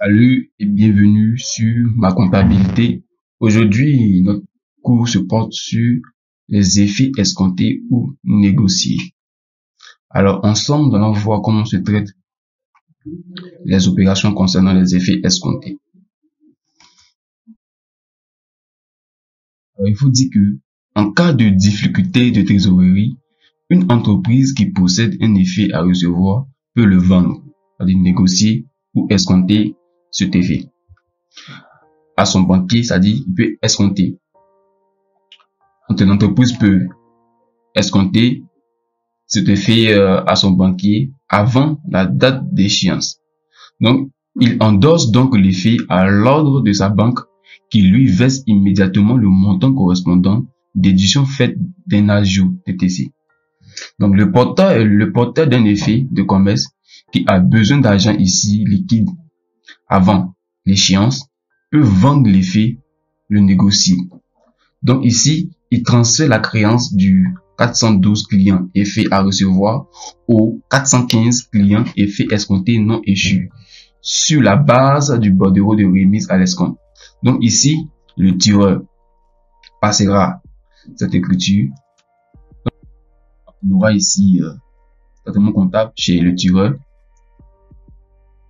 Salut et bienvenue sur ma comptabilité. Aujourd'hui, notre cours se porte sur les effets escomptés ou négociés. Alors, ensemble, nous allons voir comment se traitent les opérations concernant les effets escomptés. Alors, il faut dire que, en cas de difficulté de trésorerie, une entreprise qui possède un effet à recevoir peut le vendre, c'est-à-dire négocier ou escompter cet effet à son banquier, c'est-à-dire il peut escompter. Donc, une entreprise peut escompter cet effet à son banquier avant la date d'échéance. Donc, il endosse donc l'effet à l'ordre de sa banque qui lui verse immédiatement le montant correspondant déduction faite d'un ajout TTC. Donc, le porteur d'un effet de commerce qui a besoin d'argent ici liquide avant l'échéance peut vendre l'effet, le négocier. Donc ici, il transfère la créance du 412 clients effet à recevoir au 415 clients effet escompté non échu sur la base du bordereau de remise à l'escompte. Donc ici, le tireur passera cette écriture. On aura ici traitement comptable chez le tireur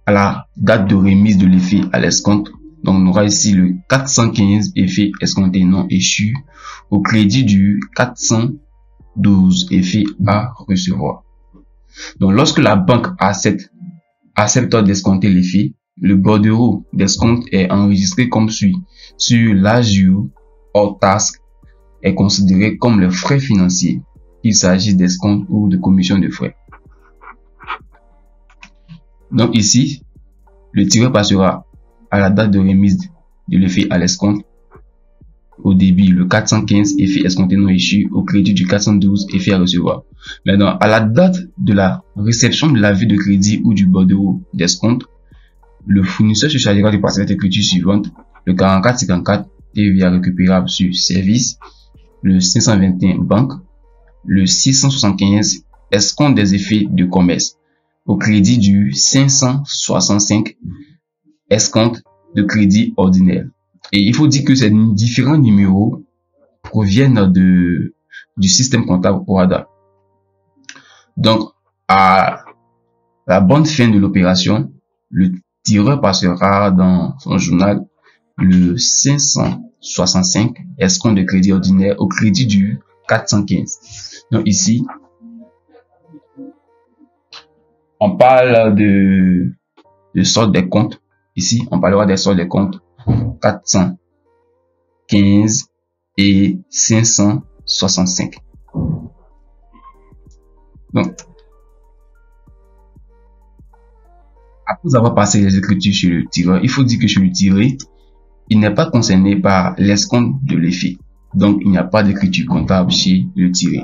à la date de remise de l'effet à l'escompte. Donc, on aura ici le 415 effet escompté non échu au crédit du 412 effet à recevoir. Donc, lorsque la banque accepte d'escompter l'effet, le bordereau d'escompte est enregistré comme suit. Sur l'AJU hors taxe est considéré comme le frais financier, qu'il s'agisse d'escompte ou de commission de frais. Donc ici, le tireur passera à la date de remise de l'effet à l'escompte au débit le 415 effet escompté non échu au crédit du 412 effet à recevoir. Maintenant, à la date de la réception de l'avis de crédit ou du bordereau d'escompte, le fournisseur se chargera de passer cette écriture suivante: le 4454 TVA récupérable sur service, le 521 banque, le 675 escompte des effets de commerce au crédit du 565 escompte de crédit ordinaire. Et il faut dire que ces différents numéros proviennent du système comptable OHADA. Donc, à la bonne fin de l'opération, le tireur passera dans son journal le 565 escompte de crédit ordinaire au crédit du 415. Donc ici, on parle de solde des comptes. Ici, on parlera des soldes des comptes 415 et 565. Donc, après avoir passé les écritures chez le tireur, il faut dire que chez le tiré, il n'est pas concerné par l'escompte de l'effet. Donc, il n'y a pas d'écriture comptable chez le tiré.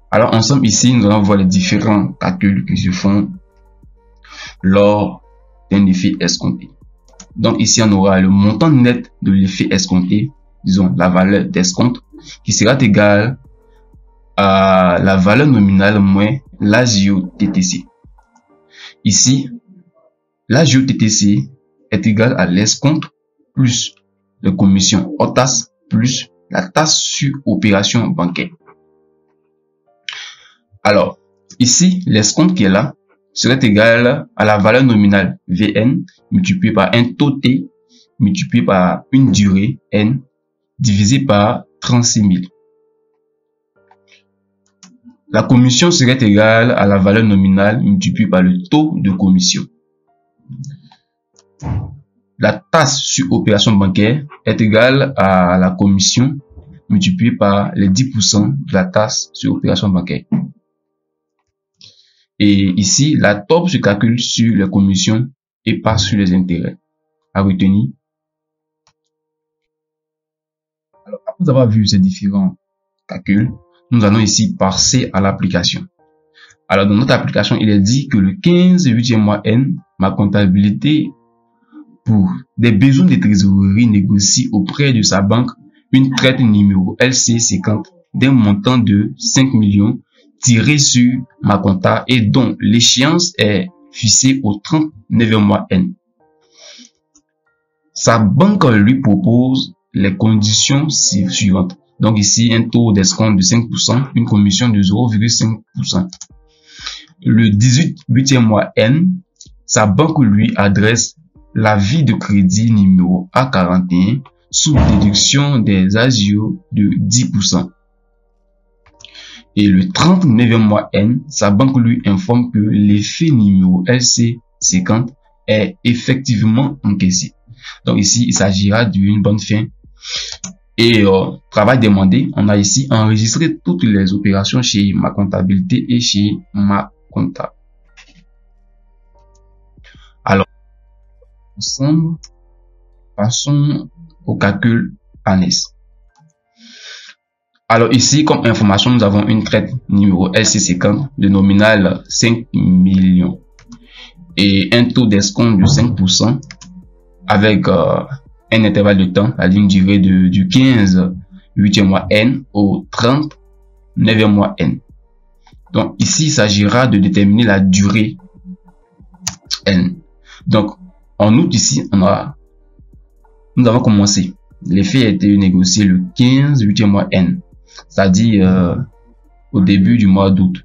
Alors, ensemble ici, nous allons voir les différents calculs qui se font lors d'un effet escompté. Donc ici, on aura le montant net de l'effet escompté, disons la valeur d'escompte, qui sera égale à la valeur nominale moins l'AJO TTC. Ici, l'AJO TTC est égal à l'escompte plus les commissions hors taxe plus la taxe sur opération bancaire. Alors, ici, l'escompte qui est là serait égal à la valeur nominale Vn multiplié par un taux T multiplié par une durée N divisé par 36 000. La commission serait égale à la valeur nominale multipliée par le taux de commission. La taxe sur opération bancaire est égale à la commission multipliée par les 10% de la taxe sur opération bancaire. Et ici, la taupe se calcule sur les commissions et pas sur les intérêts. À retenir. Alors, après avoir vu ces différents calculs, nous allons ici passer à l'application. Alors, dans notre application, il est dit que le 15 8e mois N, ma comptabilité pour des besoins de trésorerie négocie auprès de sa banque une traite numéro LC50 d'un montant de 5 tiré sur ma compta et dont l'échéance est fixée au 39e mois N. Sa banque lui propose les conditions suivantes. Donc ici, un taux d'escompte de 5%, une commission de 0,5%. Le 18e mois N, sa banque lui adresse l'avis de crédit numéro A41 sous déduction des agios de 10%. Et le 39e mois N, sa banque lui informe que l'effet numéro LC50 est effectivement encaissé. Donc ici, il s'agira d'une bonne fin. Et travail demandé, on a ici enregistré toutes les opérations chez ma comptabilité et chez ma comptable. Alors, ensemble, passons au calcul annexe. Alors ici, comme information, nous avons une traite numéro LC50 de nominal 5 millions et un taux d'escompte de 5% avec un intervalle de temps, la ligne durée du 15 8e mois N au 30 9e mois N. Donc ici, il s'agira de déterminer la durée N. Donc en août ici, nous avons commencé. L'effet a été négocié le 15 8e mois N, c'est-à-dire au début du mois d'août,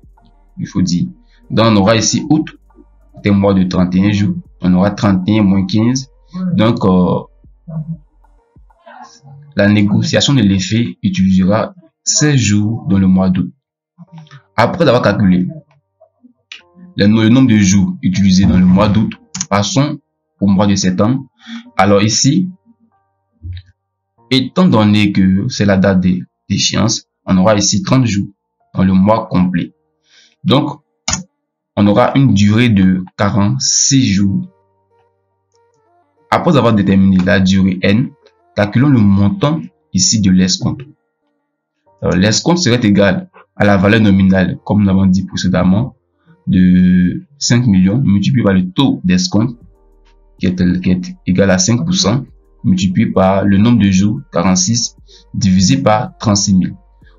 il faut dire. Donc on aura ici août, c'est un mois de 31 jours. On aura 31 moins 15. Donc la négociation de l'effet utilisera 16 jours dans le mois d'août. Après avoir calculé le nombre de jours utilisés dans le mois d'août, passons au mois de septembre. Alors ici, étant donné que c'est la date d'échéance, on aura ici 30 jours dans le mois complet. Donc, on aura une durée de 46 jours. Après avoir déterminé la durée N, calculons le montant ici de l'escompte. L'escompte serait égal à la valeur nominale, comme nous l'avons dit précédemment, de 5 millions multiplié par le taux d'escompte qui est égal à 5%, multiplié par le nombre de jours, 46, divisé par 36 000.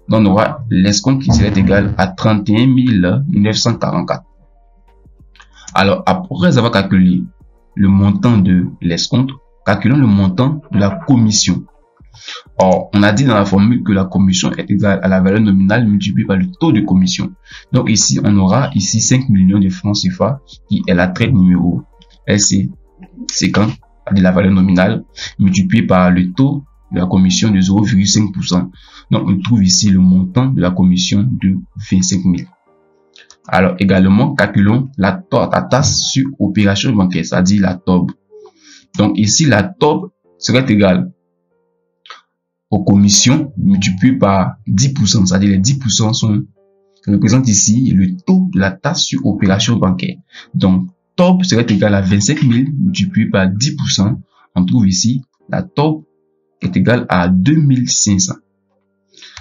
Donc on aura l'escompte qui serait égal à 31 944. Alors après avoir calculé le montant de l'escompte, calculons le montant de la commission. Or, on a dit dans la formule que la commission est égale à la valeur nominale multipliée par le taux de commission. Donc ici, on aura ici 5 millions de francs CFA qui est la traite numéro LC50, c'est-à-dire la valeur nominale multipliée par le taux de la commission de 0,5%. Donc on trouve ici le montant de la commission de 25 000. Alors également, calculons la taxe sur opération bancaire, c'est-à-dire la TOB. Donc ici, la TOB serait égale aux commissions multipliées par 10%, c'est-à-dire les 10% représentent ici le taux de la taxe sur opération bancaire. Donc TOB serait égal à 25 000 multiplié par 10%. On trouve ici la TOB est égale à 2500.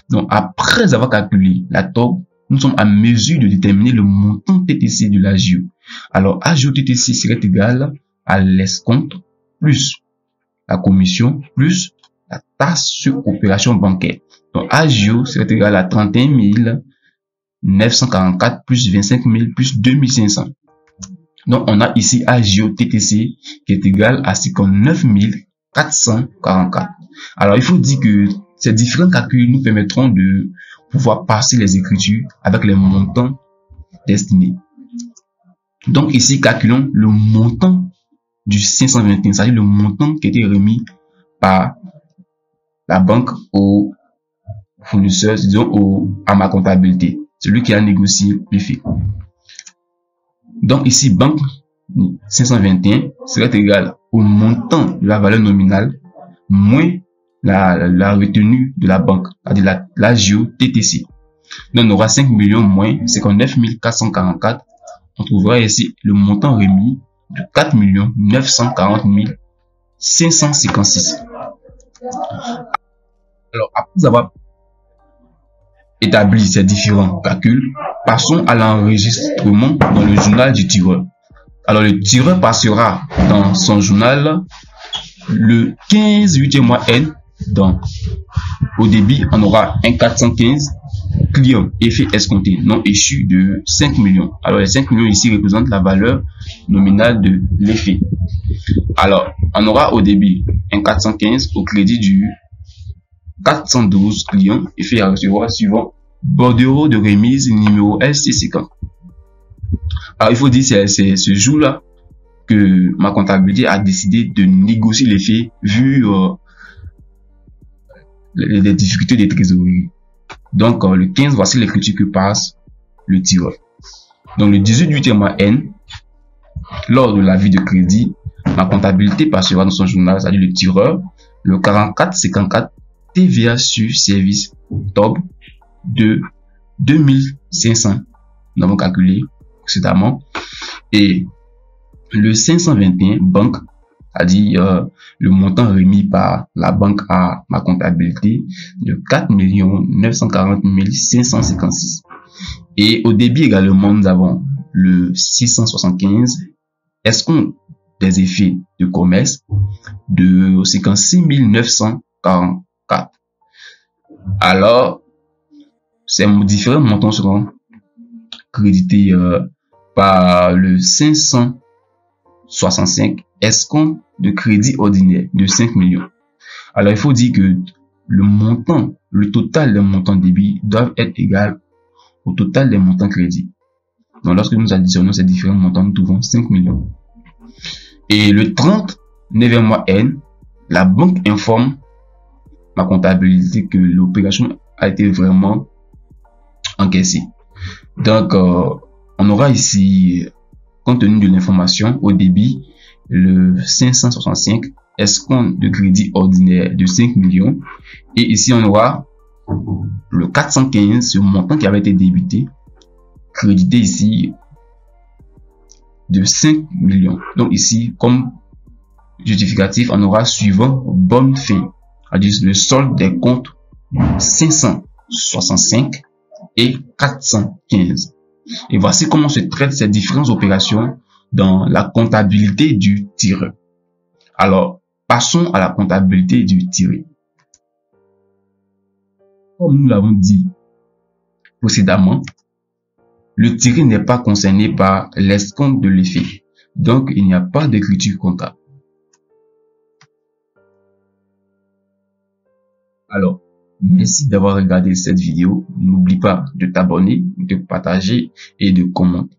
Donc après avoir calculé la TOB, nous sommes à mesure de déterminer le montant TTC de l'agio. Alors agio TTC serait égal à l'escompte plus la commission plus la taxe sur opération bancaire. Donc agio serait égal à 31 944 plus 25 000 plus 2500. Donc on a ici agio TTC qui est égal à 59 444. Alors il faut dire que ces différents calculs nous permettront de pouvoir passer les écritures avec les montants destinés. Donc ici, calculons le montant du 521, c'est-à-dire le montant qui a été remis par la banque au fournisseur, disons à ma comptabilité, celui qui a négocié l'effet. Donc ici, banque 521 serait égal au montant de la valeur nominale moins la retenue de la banque, c'est-à-dire l'agio TTC. Donc on aura 5 millions moins 59 444. On trouvera ici le montant remis de 4 940 556. Alors après avoir établi ces différents calculs, passons à l'enregistrement dans le journal du tireur. Alors le tireur passera dans son journal le 15 8e mois N. Donc au débit on aura un 415 client, effet escompté non échu de 5 millions. Alors les 5 millions ici représentent la valeur nominale de l'effet. Alors on aura au débit un 415 au crédit du 412 clients, effet à recevoir suivant bordereau de remise numéro LC50. Alors il faut dire c'est ce jour-là que ma comptabilité a décidé de négocier l'effet vu les difficultés de trésorerie. Donc le 15, voici l'écriture que passe le tireur. Donc le 18 du mois N, lors de l'avis de crédit, ma comptabilité passera dans son journal, c'est-à-dire le tireur, le 4454 TVA sur service top de 2500, nous avons calculé précédemment, et le 521 banque, c'est-à-dire le montant remis par la banque à ma comptabilité de 4 940 556. Et au débit également, nous avons le 675 escompte des effets de commerce de 56 944. Alors, ces différents montants seront crédités par le 565 escompte de crédit ordinaire de 5 millions. Alors, il faut dire que le total des montants débit doivent être égal au total des montants crédits. Donc, lorsque nous additionnons ces différents montants, nous trouvons 5 millions. Et le 39e mois N, la banque informe ma comptabilité que l'opération a été vraiment encaissée. Donc, on aura ici, compte tenu de l'information, au débit, le 565 escompte de crédit ordinaire de 5 millions. Et ici, on aura le 415, ce montant qui avait été débité, crédité ici de 5 millions. Donc ici, comme justificatif, on aura suivant bonne fin, c'est-à-dire le solde des comptes 565 et 415. Et voici comment se traitent ces différentes opérations dans la comptabilité du tireur. Alors, passons à la comptabilité du tiré. Comme nous l'avons dit précédemment, le tiré n'est pas concerné par l'escompte de l'effet. Donc, il n'y a pas d'écriture comptable. Alors, merci d'avoir regardé cette vidéo. N'oublie pas de t'abonner, de partager et de commenter.